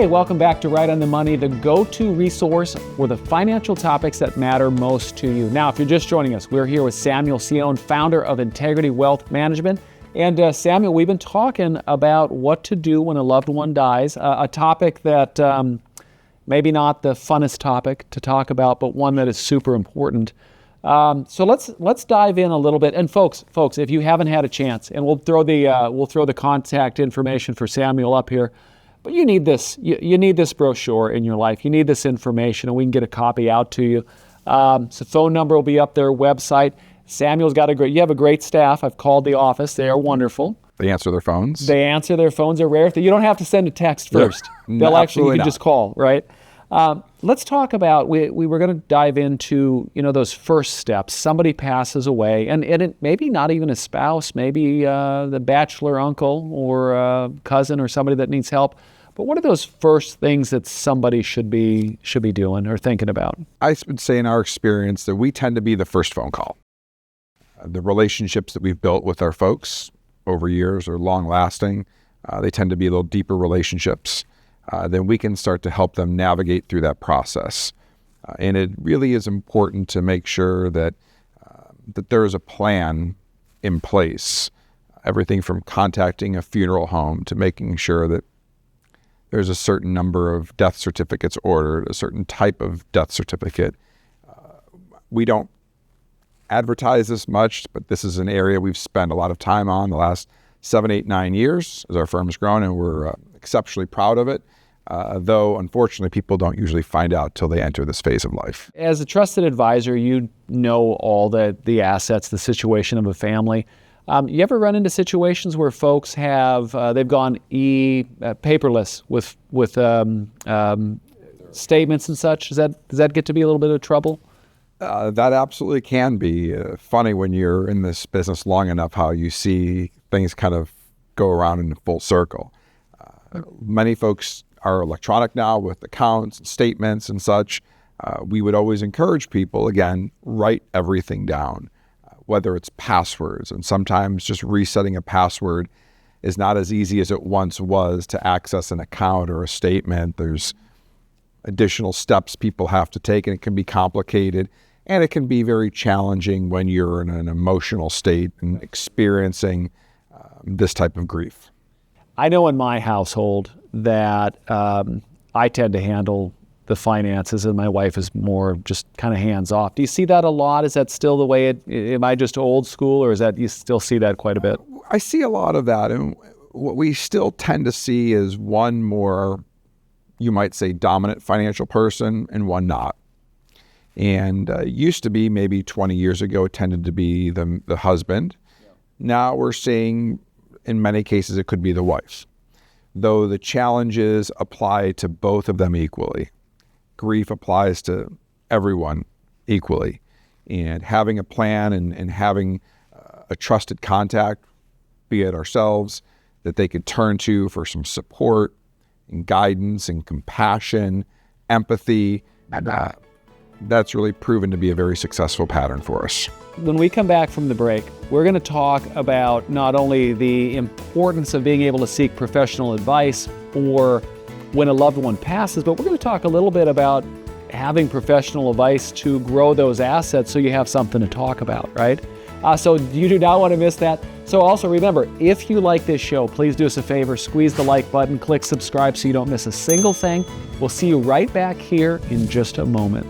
Hey, welcome back to Right on the Money, the go-to resource for the financial topics that matter most to you. Now, if you're just joining us, we're here with Samuel Cione, founder of Integrity Wealth Management. And Samuel, we've been talking about what to do when a loved one dies, a topic that maybe not the funnest topic to talk about, but one that is super important. So let's dive in a little bit. And folks, if you haven't had a chance, and we'll throw the contact information for Samuel up here. But you need this. You need this brochure in your life. You need this information, and we can get a copy out to you. So phone number will be up there, website. Samuel's got you have a great staff. I've called the office. They are wonderful. They answer their phones. They answer their phones. They're rare. You don't have to send a text first. No, you can just call, right? Let's talk about, we were going to dive into, those first steps. Somebody passes away, and it maybe not even a spouse, maybe the bachelor uncle or a cousin or somebody that needs help. But what are those first things that somebody should be doing or thinking about? I would say in our experience that we tend to be the first phone call. The relationships that we've built with our folks over years are long lasting. They tend to be a little deeper relationships. Then we can start to help them navigate through that process. And it really is important to make sure that there is a plan in place. Everything from contacting a funeral home to making sure that there's a certain number of death certificates ordered, a certain type of death certificate. We don't advertise this much, but this is an area we've spent a lot of time on the last 7, 8, 9 years as our firm's grown, and we're exceptionally proud of it. Though, unfortunately, people don't usually find out till they enter this phase of life. As a trusted advisor, you know all the assets, the situation of a family. You ever run into situations where folks they've gone paperless with statements and such? Does that get to be a little bit of trouble? That absolutely can be funny when you're in this business long enough, how you see things kind of go around in a full circle. Many folks are electronic now with accounts and statements and such. We would always encourage people, again, write everything down, whether it's passwords. And sometimes just resetting a password is not as easy as it once was to access an account or a statement. There's additional steps people have to take, and it can be complicated. And it can be very challenging when you're in an emotional state and experiencing this type of grief. I know in my household that I tend to handle the finances, and my wife is more just kind of hands off. Do you see that a lot? Is that still the way am I just old school, or is that you still see that quite a bit? I see a lot of that. And what we still tend to see is one more, you might say, dominant financial person and one not. And used to be maybe 20 years ago, it tended to be the husband. Yeah. Now we're seeing, in many cases, it could be the wife. Though the challenges apply to both of them equally. Grief applies to everyone equally. And having a plan and having a trusted contact, be it ourselves, that they could turn to for some support and guidance and compassion, empathy, that's really proven to be a very successful pattern for us. When we come back from the break, we're going to talk about not only the importance of being able to seek professional advice for when a loved one passes, but we're going to talk a little bit about having professional advice to grow those assets so you have something to talk about, right? So you do not want to miss that. So also remember, if you like this show, please do us a favor, squeeze the like button, click subscribe so you don't miss a single thing. We'll see you right back here in just a moment.